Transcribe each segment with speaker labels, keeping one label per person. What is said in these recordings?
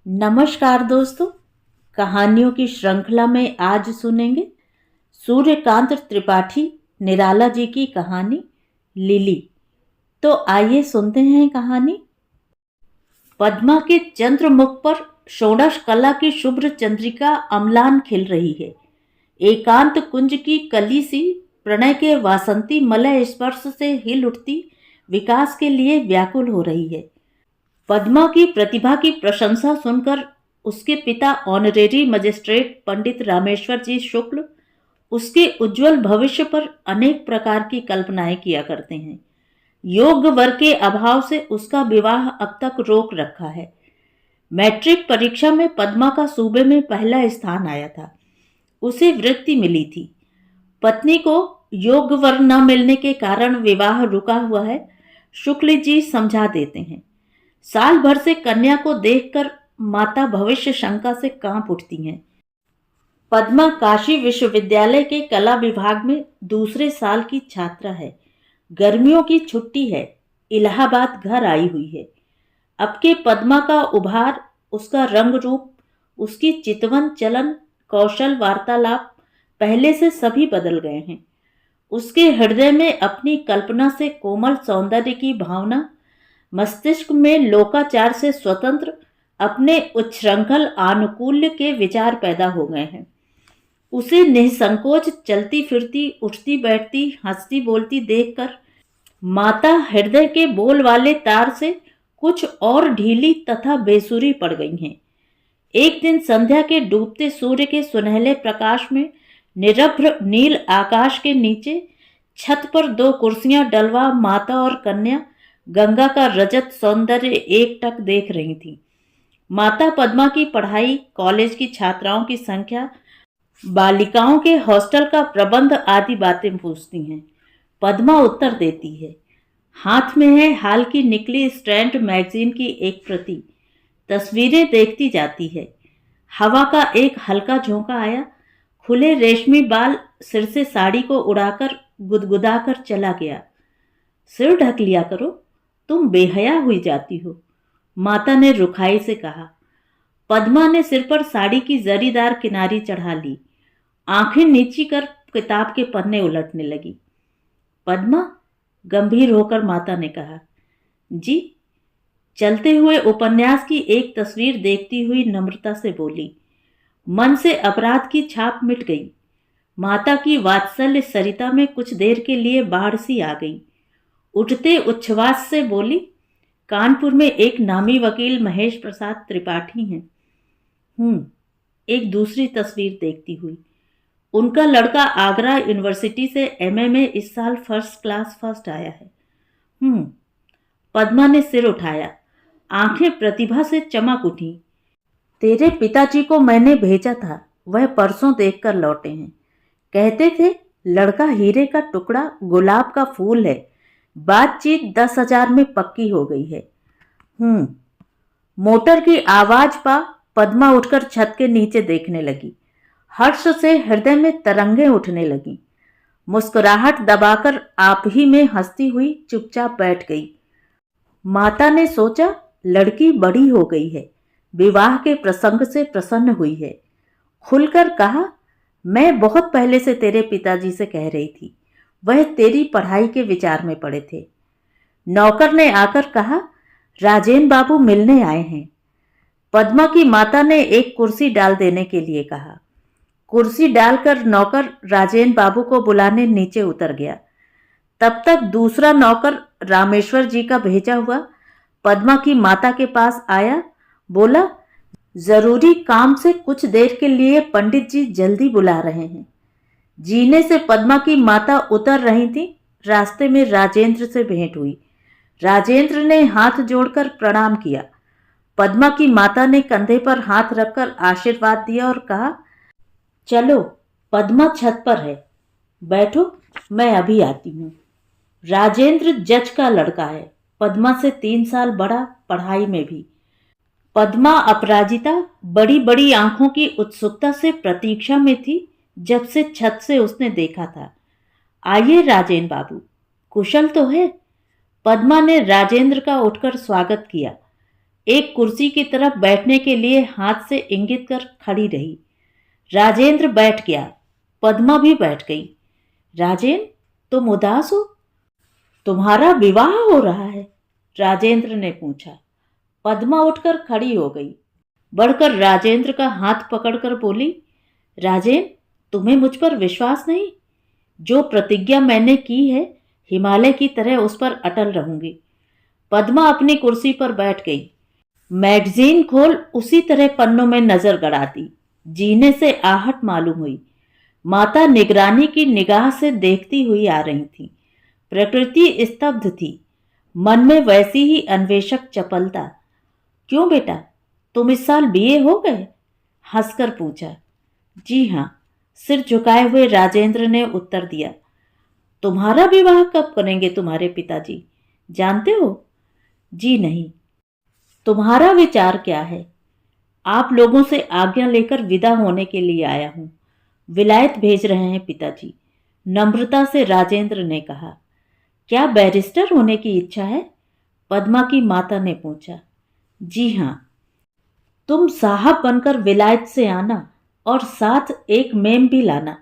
Speaker 1: नमस्कार दोस्तों। कहानियों की श्रृंखला में आज सुनेंगे सूर्यकांत त्रिपाठी निराला जी की कहानी लिली। तो आइए सुनते हैं कहानी। पद्मा के चंद्रमुख पर षोडश कला की शुभ्र चंद्रिका अम्लान खिल रही है। एकांत कुंज की कली सी प्रणय के वासंती मलय स्पर्श से हिल उठती विकास के लिए व्याकुल हो रही है। पद्मा की प्रतिभा की प्रशंसा सुनकर उसके पिता ऑनरेरी मजिस्ट्रेट पंडित रामेश्वर जी शुक्ल उसके उज्जवल भविष्य पर अनेक प्रकार की कल्पनाएं किया करते हैं। योग्य वर के अभाव से उसका विवाह अब तक रोक रखा है। मैट्रिक परीक्षा में पद्मा का सूबे में पहला स्थान आया था। उसे वृत्ति मिली थी। पत्नी को योग्य वर न मिलने के कारण विवाह रुका हुआ है, शुक्ल जी समझा देते हैं। साल भर से कन्या को देखकर माता भविष्य शंका से कांप उठती हैं। पद्मा काशी विश्वविद्यालय के कला विभाग में दूसरे साल की छात्रा है। गर्मियों की छुट्टी है। इलाहाबाद घर आई हुई है। अब के पद्मा का उभार, उसका रंग रूप, उसकी चितवन चलन, कौशल, वार्तालाप पहले से सभी बदल गए हैं। उसके हृदय में अपनी कल्पना से कोमल सौंदर्य की भावना, मस्तिष्क में लोकाचार से स्वतंत्र अपने उच्छृंखल आनुकूल्य के विचार पैदा हो गए हैं। उसे निसंकोच चलती फिरती, उठती बैठती, हंसती बोलती देखकर माता हृदय के बोल वाले तार से कुछ और ढीली तथा बेसुरी पड़ गई हैं। एक दिन संध्या के डूबते सूर्य के सुनहले प्रकाश में निरभ्र नील आकाश के नीचे छत पर दो कुर्सियां डलवा माता और कन्या गंगा का रजत सौंदर्य एकटक देख रही थी। माता पद्मा की पढ़ाई, कॉलेज की छात्राओं की संख्या, बालिकाओं के हॉस्टल का प्रबंध आदि बातें पूछती हैं। पद्मा उत्तर देती है। हाथ में है हाल की निकली स्ट्रैंड मैगजीन की एक प्रति। तस्वीरें देखती जाती है। हवा का एक हल्का झोंका आया। खुले रेशमी बाल सिर से साड़ी को उड़ाकर गुदगुदाकर चला गया। सिर ढक लिया करो, तुम बेहया हुई जाती हो, माता ने रुखाई से कहा। पद्मा ने सिर पर साड़ी की जरीदार किनारी चढ़ा ली। आंखें नीची कर किताब के पन्ने उलटने लगी। पद्मा, गंभीर होकर माता ने कहा। जी। चलते हुए उपन्यास की एक तस्वीर देखती हुई नम्रता से बोली। मन से अपराध की छाप मिट गई। माता की वात्सल्य सरिता में कुछ देर के लिए बाढ़ सी आ गई। उठते उच्छ्वास से बोली, कानपुर में एक नामी वकील महेश प्रसाद त्रिपाठी हैं। एक दूसरी तस्वीर देखती हुई। उनका लड़का आगरा यूनिवर्सिटी से एमए में इस साल फर्स्ट क्लास फर्स्ट आया है। पद्मा ने सिर उठाया। आंखें प्रतिभा से चमक उठी। तेरे पिताजी को मैंने भेजा था, वह परसों देखकर लौटे हैं। कहते थे लड़का हीरे का टुकड़ा, गुलाब का फूल है। बातचीत 10,000 में पक्की हो गई है। मोटर की आवाज पा पद्मा उठकर छत के नीचे देखने लगी। हर्ष से हृदय में तरंगें उठने लगी। मुस्कुराहट दबाकर आप ही में हंसती हुई चुपचाप बैठ गई। माता ने सोचा लड़की बड़ी हो गई है, विवाह के प्रसंग से प्रसन्न हुई है। खुलकर कहा, मैं बहुत पहले से तेरे पिताजी से कह रही थी, वह तेरी पढ़ाई के विचार में पड़े थे। नौकर ने आकर कहा, राजेन बाबू मिलने आए हैं। पद्मा की माता ने एक कुर्सी डाल देने के लिए कहा। कुर्सी डालकर नौकर राजेन बाबू को बुलाने नीचे उतर गया। तब तक दूसरा नौकर रामेश्वर जी का भेजा हुआ पद्मा की माता के पास आया। बोला, जरूरी काम से कुछ देर के लिए पंडित जी जल्दी बुला रहे हैं। जीने से पद्मा की माता उतर रही थी। रास्ते में राजेंद्र से भेंट हुई। राजेंद्र ने हाथ जोड़कर प्रणाम किया। पद्मा की माता ने कंधे पर हाथ रखकर आशीर्वाद दिया और कहा, चलो, पद्मा छत पर है, बैठो, मैं अभी आती हूँ। राजेंद्र जज का लड़का है, पद्मा से 3 साल बड़ा, पढ़ाई में भी। पद्मा अपराजिता बड़ी बड़ी आंखों की उत्सुकता से प्रतीक्षा में थी जब से छत से उसने देखा था। आइए राजेंद्र बाबू, कुशल तो है? पद्मा ने राजेंद्र का उठकर स्वागत किया। एक कुर्सी की तरफ बैठने के लिए हाथ से इंगित कर खड़ी रही। राजेंद्र बैठ गया, पद्मा भी बैठ गई। राजेंद्र, तुम उदास हो? तुम्हारा विवाह हो रहा है? राजेंद्र ने पूछा। पद्मा उठकर खड़ी हो गई, बढ़कर राजेंद्र का हाथ पकड़कर बोली, राजेंद्र, तुम्हें मुझ पर विश्वास नहीं? जो प्रतिज्ञा मैंने की है, हिमालय की तरह उस पर अटल रहूंगी। पद्मा अपनी कुर्सी पर बैठ गई, मैगजीन खोल उसी तरह पन्नों में नजर गड़ाती। जीने से आहट मालूम हुई। माता निगरानी की निगाह से देखती हुई आ रही थी। प्रकृति स्तब्ध थी, मन में वैसी ही अन्वेषक चपलता। क्यों बेटा, तुम इस साल बीए हो गए? हंसकर पूछा। जी हाँ, सिर झुकाए हुए राजेंद्र ने उत्तर दिया। तुम्हारा विवाह कब करेंगे तुम्हारे पिताजी, जानते हो? जी नहीं। तुम्हारा विचार क्या है? आप लोगों से आज्ञा लेकर विदा होने के लिए आया हूं। विलायत भेज रहे हैं पिताजी, नम्रता से राजेंद्र ने कहा। क्या बैरिस्टर होने की इच्छा है? पद्मा की माता ने पूछा। जी हाँ। तुम साहब बनकर विलायत से आना और साथ एक मेम भी लाना,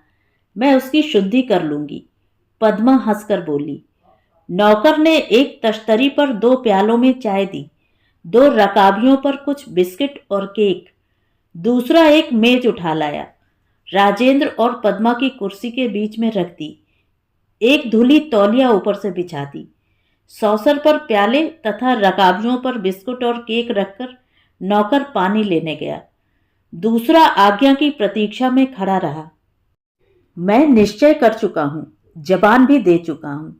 Speaker 1: मैं उसकी शुद्धि कर लूंगी। पद्मा हंसकर बोली। नौकर ने एक तश्तरी पर 2 प्यालों में चाय दी, 2 रकाबियों पर कुछ बिस्किट और केक। दूसरा एक मेज उठा लाया, राजेंद्र और पद्मा की कुर्सी के बीच में रख दी। एक धुली तौलिया ऊपर से बिछा दी। सौसर पर प्याले तथा रकाबियों पर बिस्कुट और केक रखकर नौकर पानी लेने गया। दूसरा आज्ञा की प्रतीक्षा में खड़ा रहा। मैं निश्चय कर चुका हूं, जबान भी दे चुका हूं,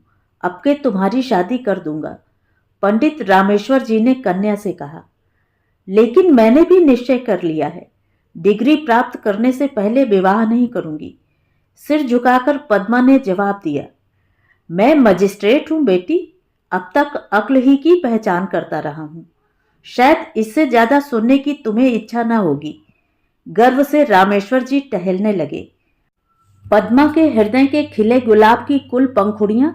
Speaker 1: अब के तुम्हारी शादी कर दूंगा, पंडित रामेश्वर जी ने कन्या से कहा। लेकिन मैंने भी निश्चय कर लिया है, डिग्री प्राप्त करने से पहले विवाह नहीं करूंगी, सिर झुकाकर पद्मा ने जवाब दिया। मैं मजिस्ट्रेट हूं बेटी, अब तक अक्ल ही की पहचान करता रहा हूं, शायद इससे ज्यादा सुनने की तुम्हें इच्छा न होगी। गर्व से रामेश्वर जी टहलने लगे। पद्मा के हृदय के खिले गुलाब की कुल पंखुड़ियां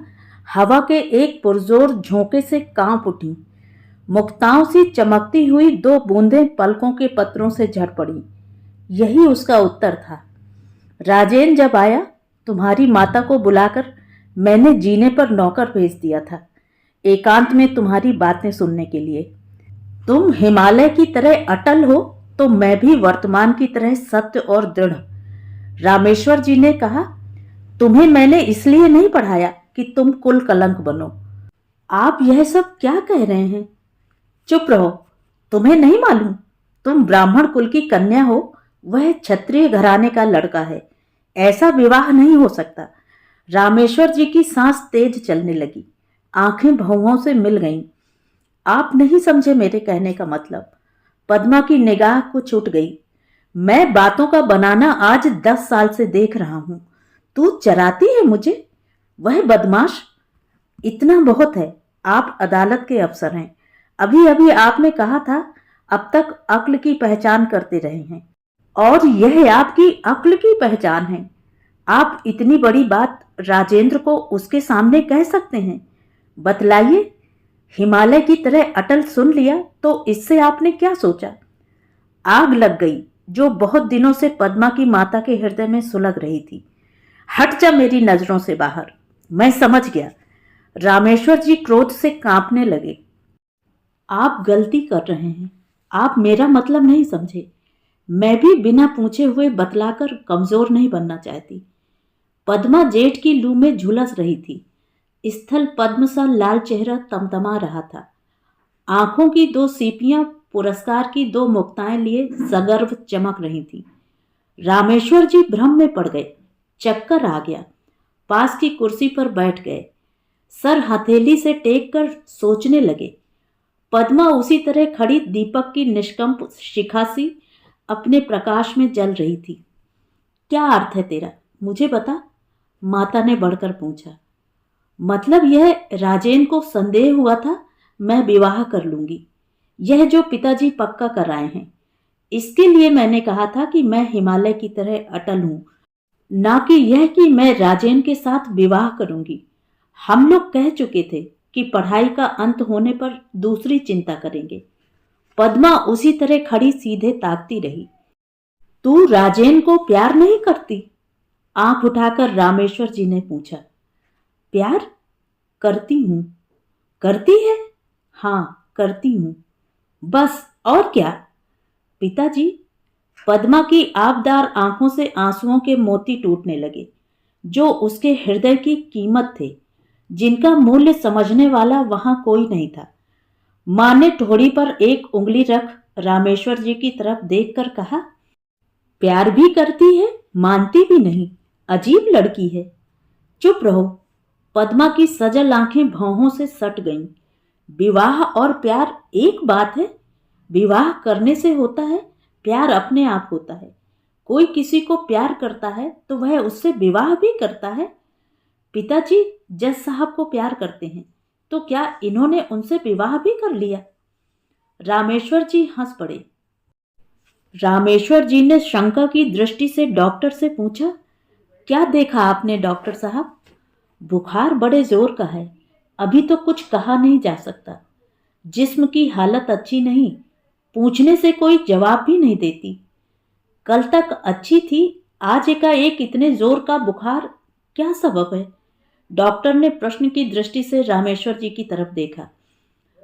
Speaker 1: हवा के एक पुरजोर झोंके से कांप उठी। मुक्ताओं सी चमकती हुई 2 बूंदें पलकों के पत्रों से झड़ पड़ी। यही उसका उत्तर था। राजेंद्र जब आया, तुम्हारी माता को बुलाकर मैंने जीने पर नौकर भेज दिया था, एकांत में तुम्हारी बातें सुनने के लिए। तुम हिमालय की तरह अटल हो तो मैं भी वर्तमान की तरह सत्य और दृढ़। रामेश्वर जी ने कहा, तुम्हें मैंने इसलिए नहीं पढ़ाया कि तुम कुल कलंक बनो। आप यह सब क्या कह रहे हैं? चुप रहो, तुम्हें नहीं मालूम? तुम ब्राह्मण कुल की कन्या हो, वह क्षत्रिय घराने का लड़का है, ऐसा विवाह नहीं हो सकता। रामेश्वर जी की सांस तेज चलने लगी, आंखें भौहों से मिल गईं। आप नहीं समझे मेरे कहने का मतलब। पद्मा की निगाह कुछ उठ गई। मैं बातों का बनाना आज 10 साल से देख रहा हूं, तू चराती है मुझे? वह बदमाश। इतना बहुत है, आप अदालत के अफसर हैं, अभी अभी आपने कहा था अब तक अक्ल की पहचान करते रहे हैं, और यह आपकी अक्ल की पहचान है। आप इतनी बड़ी बात राजेंद्र को उसके सामने कह सकते हैं? बतलाइए, हिमालय की तरह अटल सुन लिया तो इससे आपने क्या सोचा? आग लग गई जो बहुत दिनों से पद्मा की माता के हृदय में सुलग रही थी। हट जा मेरी नजरों से बाहर, मैं समझ गया। रामेश्वर जी क्रोध से कांपने लगे। आप गलती कर रहे हैं, आप मेरा मतलब नहीं समझे। मैं भी बिना पूछे हुए बतलाकर कमजोर नहीं बनना चाहती। पद्मा जेठ की लू में झुलस रही थी। स्थल पद्म सा लाल चेहरा तमतमा रहा था। आंखों की 2 सीपियां पुरस्कार की 2 मुक्ताएं लिए सगर्व चमक रही थी। रामेश्वर जी भ्रम में पड़ गए, चक्कर आ गया। पास की कुर्सी पर बैठ गए, सर हथेली से टेक कर सोचने लगे। पद्मा उसी तरह खड़ी दीपक की निष्कंप शिखा सी अपने प्रकाश में जल रही थी। क्या अर्थ है तेरा, मुझे बता, माता ने बढ़कर पूछा। मतलब यह, राजेंद्र को संदेह हुआ था मैं विवाह कर लूंगी, यह जो पिताजी पक्का कर आए हैं, इसके लिए मैंने कहा था कि मैं हिमालय की तरह अटल हूं, ना कि यह कि मैं राजेंद्र के साथ विवाह करूंगी। हम लोग कह चुके थे कि पढ़ाई का अंत होने पर दूसरी चिंता करेंगे। पद्मा उसी तरह खड़ी सीधे ताकती रही। तू राजेन को प्यार नहीं करती? आंख उठाकर रामेश्वर जी ने पूछा। प्यार करती हूं। करती है? हाँ, करती हूं। बस, और क्या? पिताजी, पद्मा की आबदार आंखों से आंसुओं के मोती टूटने लगे, जो उसके हृदय की कीमत थे, जिनका मूल्य समझने वाला वहां कोई नहीं था। मां ने ठोड़ी पर एक उंगली रख रामेश्वर जी की तरफ देखकर कहा, प्यार भी करती है, मानती भी नहीं। अजीब लड़की है। चुप रहो। पद्मा की सजल आंखें भौहों से सट गईं। विवाह और प्यार एक बात है। विवाह करने से होता है, प्यार अपने आप होता है। कोई किसी को प्यार करता है तो वह उससे विवाह भी करता है। पिताजी जज साहब को प्यार करते हैं, तो क्या इन्होंने उनसे विवाह भी कर लिया? रामेश्वर जी हंस पड़े। रामेश्वर जी ने शंका की दृष्टि से डॉक्टर से पूछा, क्या देखा आपने डॉक्टर साहब? बुखार बड़े जोर का है, अभी तो कुछ कहा नहीं जा सकता। जिस्म की हालत अच्छी नहीं, पूछने से कोई जवाब भी नहीं देती। कल तक अच्छी थी, आज एकाएक इतने जोर का बुखार, क्या सबब है? डॉक्टर ने प्रश्न की दृष्टि से रामेश्वर जी की तरफ देखा।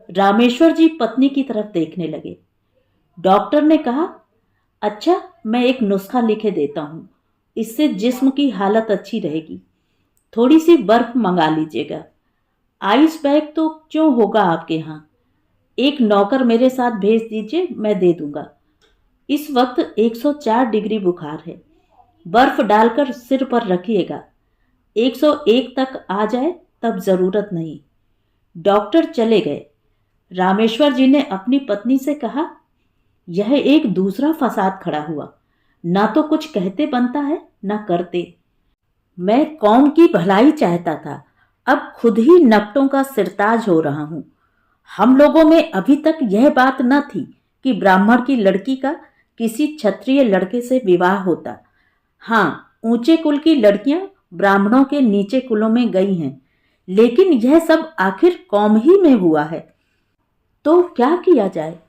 Speaker 1: रामेश्वर जी पत्नी की तरफ देखने लगे। डॉक्टर ने कहा, अच्छा, मैं एक नुस्खा लिखे देता हूं, इससे जिस्म की हालत अच्छी रहेगी। थोड़ी सी बर्फ मंगा लीजिएगा। आइस बैग तो क्यों होगा आपके यहाँ? एक नौकर मेरे साथ भेज दीजिए, मैं दे दूंगा। इस वक्त 104 डिग्री बुखार है। बर्फ डालकर सिर पर रखिएगा। 101 तक आ जाए तब जरूरत नहीं। डॉक्टर चले गए। रामेश्वर जी ने अपनी पत्नी से कहा, यह एक दूसरा फसाद खड़ा हुआ। ना तो कुछ कहते बनता है, ना करते। मैं कौम की भलाई चाहता था, अब खुद ही नकटों का सिरताज हो रहा हूं। हम लोगों में अभी तक यह बात न थी कि ब्राह्मण की लड़की का किसी क्षत्रिय लड़के से विवाह होता। हाँ, ऊंचे कुल की लड़कियां ब्राह्मणों के नीचे कुलों में गई हैं, लेकिन यह सब आखिर कौम ही में हुआ है। तो क्या किया जाए?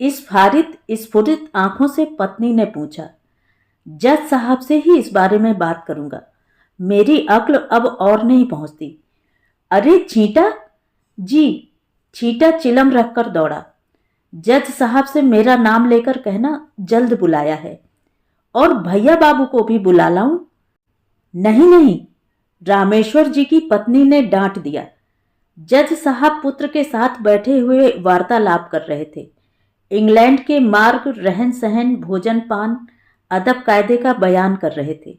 Speaker 1: इस भारित स्फुरित आंखों से पत्नी ने पूछा। जज साहब से ही इस बारे में बात करूंगा। मेरी अक्ल अब और नहीं पहुंचती। अरे छींटा जी! छींटा चिलम रखकर दौड़ा। जज साहब से मेरा नाम लेकर कहना जल्द बुलाया है, और भैया बाबू को भी बुला लाऊं? नहीं नहीं, रामेश्वर जी की पत्नी ने डांट दिया। जज साहब पुत्र के साथ बैठे हुए वार्तालाप कर रहे थे। इंग्लैंड के मार्ग, रहन सहन, भोजन पान, अदब कायदे का बयान कर रहे थे।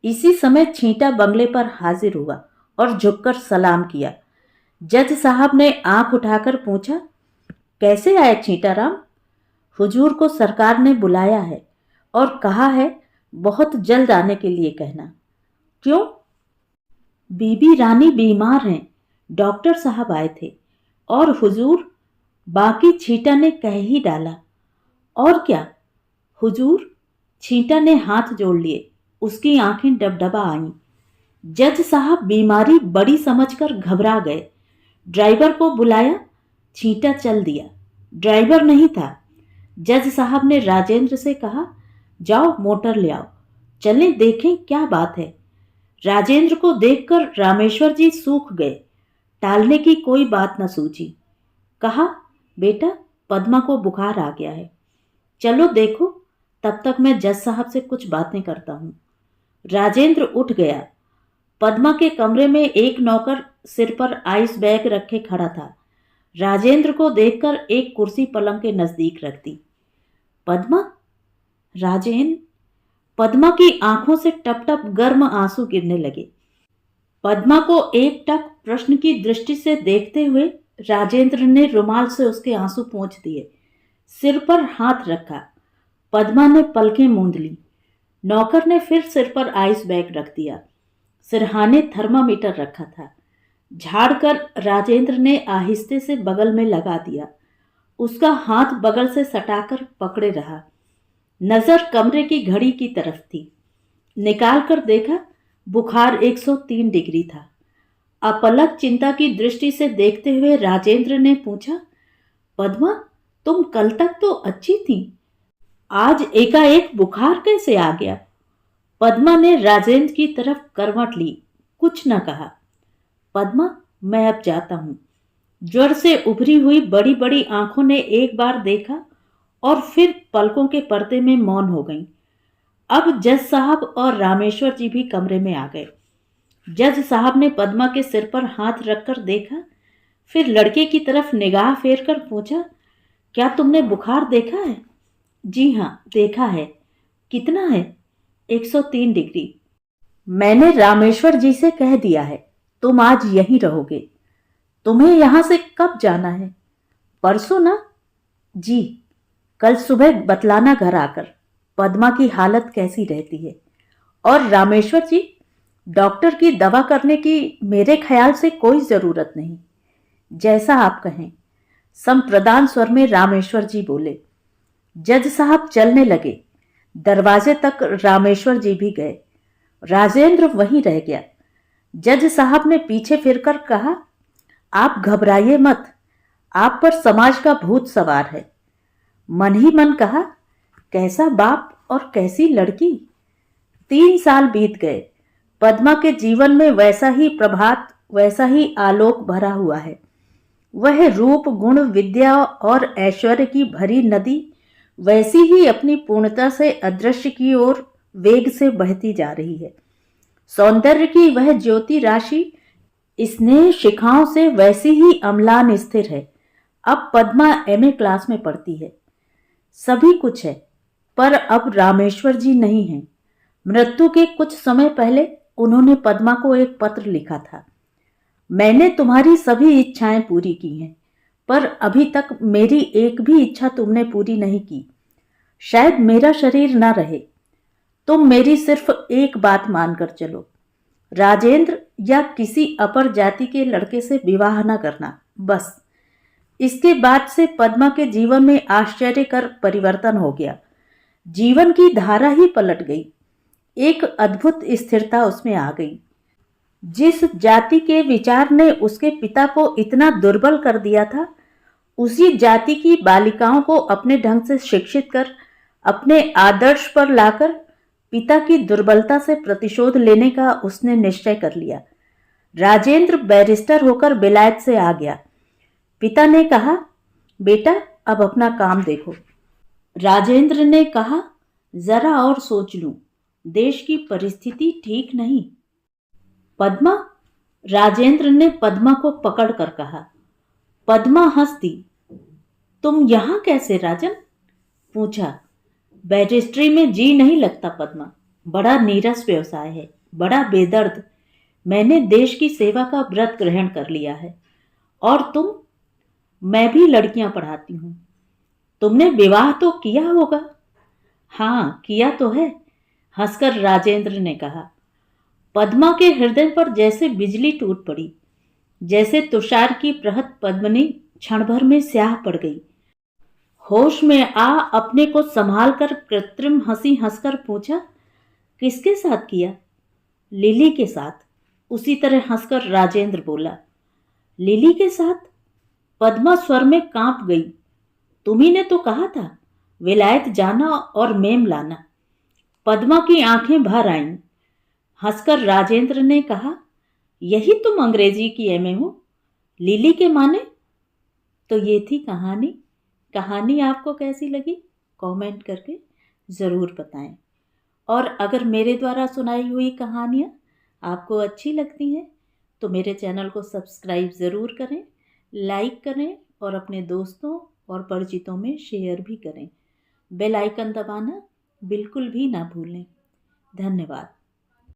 Speaker 1: इसी समय छींटा बंगले पर हाजिर हुआ और झुककर सलाम किया। जज साहब ने आंख उठाकर पूछा, कैसे आए छींटाराम? हुजूर को सरकार ने बुलाया है और कहा है बहुत जल्द आने के लिए कहना। क्यों? बीबी रानी बीमार हैं, डॉक्टर साहब आए थे। और हुजूर? बाकी छींटा ने कह ही डाला। और क्या? हुजूर? छींटा ने हाथ जोड़ लिए, उसकी आंखें डबडबा आईं। जज साहब बीमारी बड़ी समझकर घबरा गए। ड्राइवर को बुलाया, छींटा चल दिया। ड्राइवर नहीं था। जज साहब ने राजेंद्र से कहा, जाओ मोटर ले आओ, चलें देखें क्या बात है। राजेंद्र को देखकर रामेश्वर जी सूख गए। टालने की कोई बात न सूझी। कहा, बेटा, पद्मा को बुखार आ गया है, चलो देखो, तब तक मैं जज साहब से कुछ बातें करता हूं। राजेंद्र उठ गया। पद्मा के कमरे में एक नौकर सिर पर आइस बैग रखे खड़ा था। राजेंद्र को देखकर एक कुर्सी पलंग के नजदीक रख दी। पद्मा? राजेंद्र? पद्मा की आंखों से टप टप गर्म आंसू गिरने लगे। पद्मा को एक टक प्रश्न की दृष्टि से देखते हुए राजेंद्र ने रुमाल से उसके आंसू पोंछ दिए। सिर पर हाथ रखा। पद्मा ने पलकें मूंद ली। नौकर ने फिर सिर पर आइस बैग रख दिया। सिरहाने थर्मामीटर रखा था। झाड़कर राजेंद्र ने आहिस्ते से बगल में लगा दिया। उसका हाथ बगल से सटाकर पकड़े रहा। नजर कमरे की घड़ी की तरफ थी। निकाल कर देखा, बुखार 103 डिग्री था। अपलक चिंता की दृष्टि से देखते हुए राजेंद्र ने पूछा, पद्मा, तुम कल तक तो अच्छी थी, आज एकाएक बुखार कैसे आ गया? पद्मा ने राजेंद्र की तरफ करवट ली, कुछ न कहा। पद्मा, मैं अब जाता हूं। ज्वर से उभरी हुई बड़ी बड़ी आंखों ने एक बार देखा और फिर पलकों के पर्दे में मौन हो गईं। अब जज साहब और रामेश्वर जी भी कमरे में आ गए। जज साहब ने पद्मा के सिर पर हाथ रखकर देखा, फिर लड़के की तरफ निगाह फेर कर पूछा, क्या तुमने बुखार देखा है? जी हाँ, देखा है। कितना है? 103 डिग्री। मैंने रामेश्वर जी से कह दिया है, तुम आज यहीं रहोगे। तुम्हें यहां से कब जाना है? परसों ना? जी। कल सुबह बतलाना घर आकर पद्मा की हालत कैसी रहती है। और रामेश्वर जी, डॉक्टर की दवा करने की मेरे ख्याल से कोई जरूरत नहीं। जैसा आप कहें, संप्रदान स्वर में रामेश्वर जी बोले। जज साहब चलने लगे। दरवाजे तक रामेश्वर जी भी गए। राजेंद्र वहीं रह गया। जज साहब ने पीछे फिरकर कहा, आप घबराइए मत, आप पर समाज का भूत सवार है। मन ही मन कहा, कैसा बाप और कैसी लड़की। 3 साल बीत गए। पद्मा के जीवन में वैसा ही प्रभात, वैसा ही आलोक भरा हुआ है। वह रूप, गुण, विद्या और ऐश्वर्य की भरी नदी वैसी ही अपनी पूर्णता से अदृश्य की ओर वेग से बहती जा रही है। सौंदर्य की वह ज्योति राशि स्नेह शिखाओं से वैसी ही अम्लान स्थिर है। अब पद्मा एमए क्लास में पढ़ती है। सभी कुछ है, पर अब रामेश्वर जी नहीं हैं। मृत्यु के कुछ समय पहले उन्होंने पद्मा को एक पत्र लिखा था, मैंने तुम्हारी सभी इच्छाएं पूरी की हैं, पर अभी तक मेरी एक भी इच्छा तुमने पूरी नहीं की। शायद मेरा शरीर ना रहे, तुम मेरी सिर्फ एक बात मानकर चलो, राजेंद्र या किसी अपर जाति के लड़के से विवाह न करना, बस। इसके बाद से पद्मा के जीवन में आश्चर्यकर परिवर्तन हो गया। जीवन की धारा ही पलट गई। एक अद्भुत स्थिरता उसमें आ गई। जिस जाति के विचार ने उसके पिता को इतना दुर्बल कर दिया था, उसी जाति की बालिकाओं को अपने ढंग से शिक्षित कर, अपने आदर्श पर लाकर पिता की दुर्बलता से प्रतिशोध लेने का उसने निश्चय कर लिया। राजेंद्र बैरिस्टर होकर बेलायत से आ गया। पिता ने कहा, बेटा अब अपना काम देखो। राजेंद्र ने कहा, जरा और सोच लूं, देश की परिस्थिति ठीक नहीं। पद्मा? राजेंद्र ने पद्मा को पकड़कर कहा। पद्मा हंस दी। तुम यहां कैसे राजन? पूछा। बैरिस्ट्री में जी नहीं लगता पद्मा, बड़ा नीरस व्यवसाय है, बड़ा बेदर्द। मैंने देश की सेवा का व्रत ग्रहण कर लिया है। और तुम? मैं भी लड़कियां पढ़ाती हूं। तुमने विवाह तो किया होगा? हाँ, किया तो है, हंसकर राजेंद्र ने कहा। पद्मा के हृदय पर जैसे बिजली टूट पड़ी, जैसे तुषार की बृहत पद्मिनी क्षण भर में स्याह पड़ गई। होश में आ अपने को संभाल कर कृत्रिम हंसी हंसकर पूछा, किसके साथ किया? लिली के साथ। उसी तरह हंसकर राजेंद्र बोला। लिली के साथ? पद्मा स्वर में कांप गई। तुम्ही ने तो कहा था विलायत जाना और मेम लाना। पद्मा की आंखें भर आईं। हंसकर राजेंद्र ने कहा, यही तुम अंग्रेजी की एमए हो? लिली के माने? तो ये थी कहानी। कहानी आपको कैसी लगी कमेंट करके ज़रूर बताएं। और अगर मेरे द्वारा सुनाई हुई कहानियाँ आपको अच्छी लगती हैं तो मेरे चैनल को सब्सक्राइब ज़रूर करें, लाइक करें और अपने दोस्तों और परिचितों में शेयर भी करें। बेल आइकन दबाना बिल्कुल भी ना भूलें। धन्यवाद।